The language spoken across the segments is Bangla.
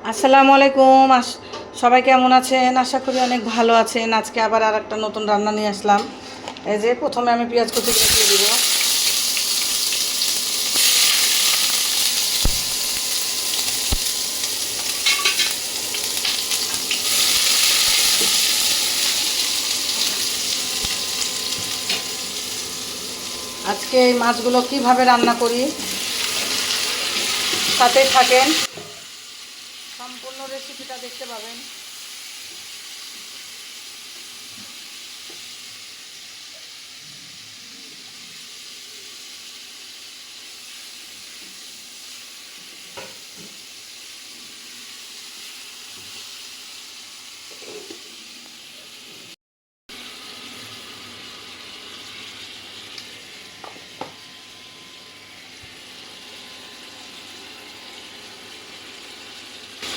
আসসালামু আলাইকুম। সবাই কেমন আছেন? আশা করি অনেক ভালো আছেন। আজকে আবার আর একটা নতুন রান্না নিয়ে আসলাম। এই যে প্রথমে আমি পেঁয়াজ কুচিগুলো দিয়ে দিব। আজকে এই মাছগুলো কিভাবে রান্না করি সাথেই থাকেন, সম্পূর্ণ রেসিপিটা দেখতে পাবেন।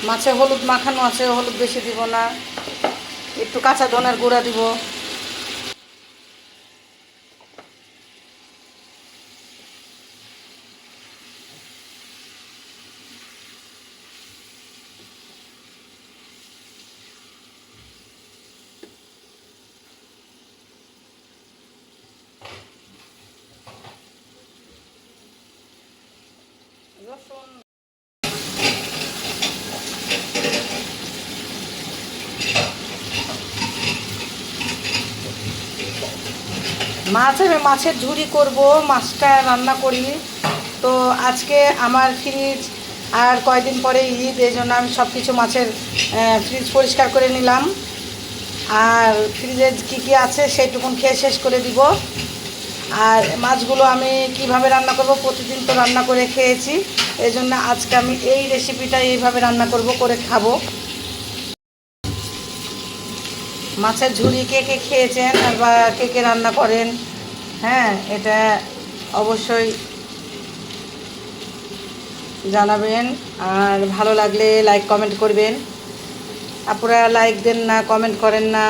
মাছে হলুদ মাখানো আছে, হলুদ বেশি দিব না, একটু কাঁচা ধনের গুঁড়া দিব। রসুন, আমি মাছের ঝুরি করব, মাছটা রান্না করি। তো আজকে আমার ফ্রিজ আর কয়দিন পরে ঈদ, এই জন্য আমি সব কিছু মাছের ফ্রিজ পরিষ্কার করে নিলাম। আর ফ্রিজে কী কী আছে সেইটুকুন খেয়ে শেষ করে দিব। আর মাছগুলো আমি কিভাবে রান্না করব, প্রতিদিন তো রান্না করে খেয়েছি, এই জন্য আজকে আমি এই রেসিপিটা এইভাবে রান্না করব, করে খাবো। মাছের ঝুরি কে কে খেয়েছেন আর বা কে কে রান্না করেন, হ্যাঁ, এটা অবশ্যই জানাবেন। আর ভালো লাগলে লাইক কমেন্ট করবেন। আপনারা লাইক দেন না, কমেন্ট করেন না,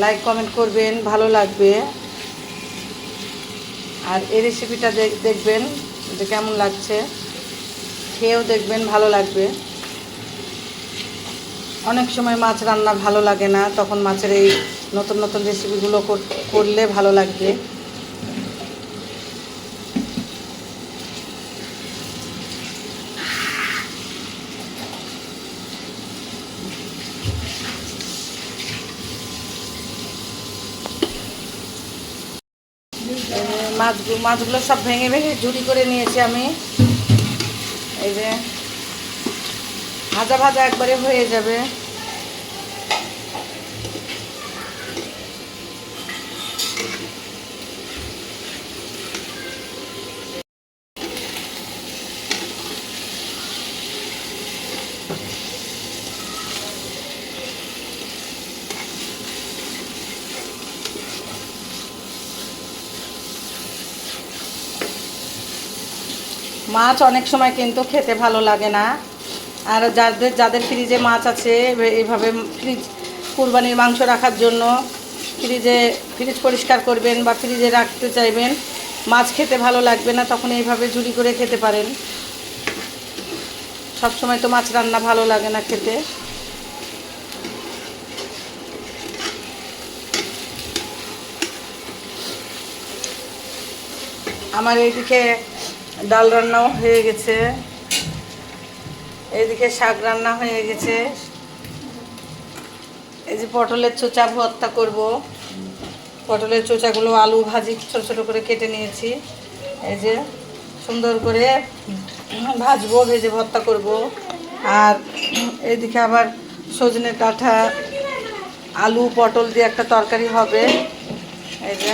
লাইক কমেন্ট করবেন, ভালো লাগবে। আর এই রেসিপিটা দেখবেন যে কেমন লাগছে, খেয়েও দেখবেন, ভালো লাগবে। অনেক সময় মাছ রান্না ভালো লাগে না, তখন মাছের এই নতুন নতুন রেসিপিগুলো করলে ভালো লাগবে। মাছগুলো সব ভেঙে ভেঙে ঝুরি করে নিয়েছি আমি। এই যে ভাজা ভাজা একবারে হয়ে যাবে। মাছ অনেক সময় কিন্তু খেতে ভালো লাগে না। আর যাদের যাদের ফ্রিজে মাছ আছে, এইভাবে কুরবানির মাংস রাখার জন্য ফ্রিজ পরিষ্কার করবেন বা ফ্রিজে রাখতে চাইবেন, মাছ খেতে ভালো লাগবে না, তখন এইভাবে ঝুরি করে খেতে পারেন। সব সময় তো মাছ রান্না ভালো লাগে না খেতে। আমার এইদিকে ডাল রান্নাও হয়ে গেছে, এইদিকে শাক রান্না হয়ে গেছে। এই যে পটলের চোচা ভর্তা করব। পটলের চোচাগুলো আলু ভাজি ছোট ছোট করে কেটে নিয়েছি, এই যে সুন্দর করে ভাজবো, ভেজে ভর্তা করব। আর এইদিকে আবার সজনে ডাঁটা আলু পটল দিয়ে একটা তরকারি হবে। এই যে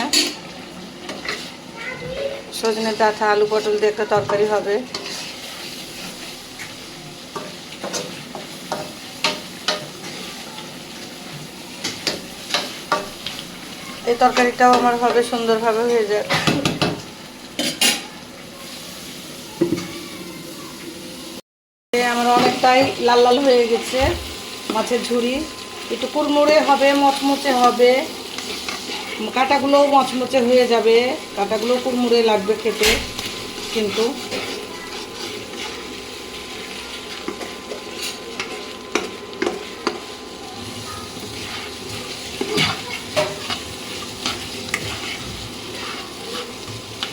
সজনে ডাঁটা আলু পটল দিয়ে একটা তরকারি হবে। এই তরকারিটাও আমার হবে, সুন্দরভাবে হয়ে যায়। আমার অনেকটাই লাল লাল হয়ে গেছে মাছের ঝুরি, একটু কুড়মুড়ে হবে, মচমচে হবে, কাঁটাগুলোও মচমচে হয়ে যাবে, কাঁটাগুলো কুড়মুড়ে লাগবে খেতে। কিন্তু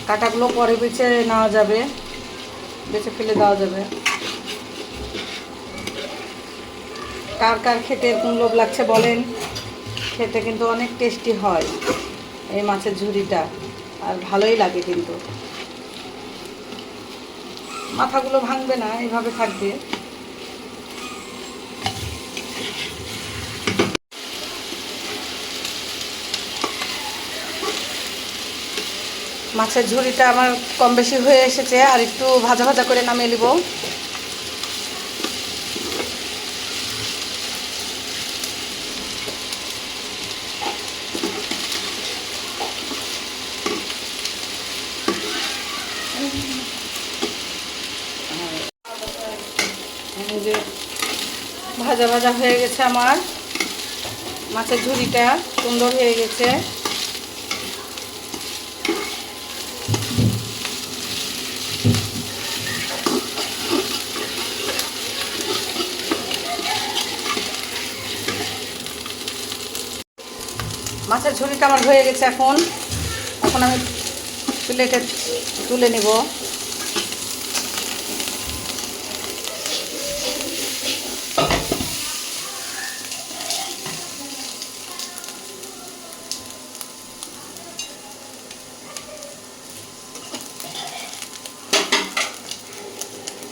কাঁটাগুলো পরে বেছে নেওয়া যাবে, বেছে ফেলে দেওয়া যাবে। কার কার খেতে এরকম লোভ লাগছে বলেন। খেতে কিন্তু অনেক টেস্টি হয় এই মাছের ঝুড়িটা, আর ভালোই লাগে কিন্তু। মাথাগুলো ভাঙবে না, এইভাবে থাকবে। মাছের ঝুড়িটা আমার কম বেশি হয়ে এসেছে, আর একটু ভাজা ভাজা করে নামিয়ে নিব। যে ভাজা ভাজা হয়ে গেছে আমার মাছের ঝুড়িটা, সুন্দর হয়ে গেছে। মাছের ঝুড়িটা আমার হয়ে গেছে। এখন আমি প্লেটে তুলে নেব।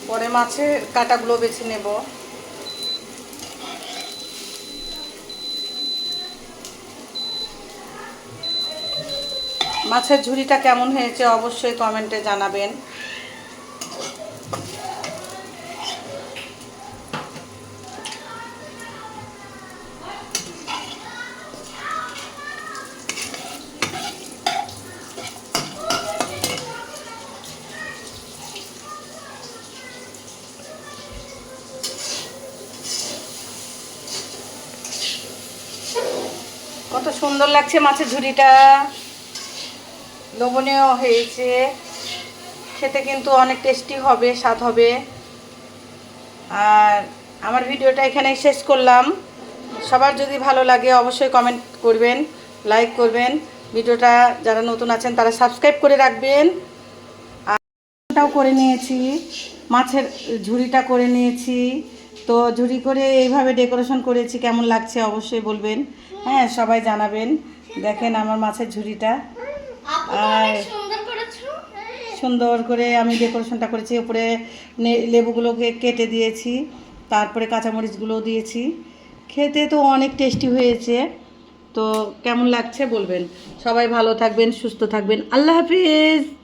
পরে মাছের কাঁটাগুলো বেছে নেব। মাছের ঝুড়িটা কেমন হয়েছে অবশ্যই কমেন্টে জানাবেন। কত সুন্দর লাগছে মাছের ঝুড়িটা, লোভনীয় হয়েছে। খেতে কিন্তু অনেক টেস্টি হবে, স্বাদ হবে। আর আমার ভিডিওটা এখানেই শেষ করলাম। সবার যদি ভালো লাগে অবশ্যই কমেন্ট করবেন, লাইক করবেন। ভিডিওটা যারা নতুন আছেন তারা সাবস্ক্রাইব করে রাখবেন। আর করে নিয়েছি, মাছের ঝুড়িটা করে নিয়েছি। তো ঝুড়ি করে এইভাবে ডেকোরেশন করেছি, কেমন লাগছে অবশ্যই বলবেন। হ্যাঁ, সবাই জানাবেন। দেখেন আমার মাছের ঝুড়িটা, আর সুন্দর করে আমি ডেকোরেশনটা করেছি। উপরে লেবুগুলোকে কেটে দিয়েছি, তারপরে কাঁচামরিচগুলোও দিয়েছি। খেতে তো অনেক টেস্টি হয়েছে। তো কেমন লাগছে বলবেন। সবাই ভালো থাকবেন, সুস্থ থাকবেন। আল্লাহ হাফিজ।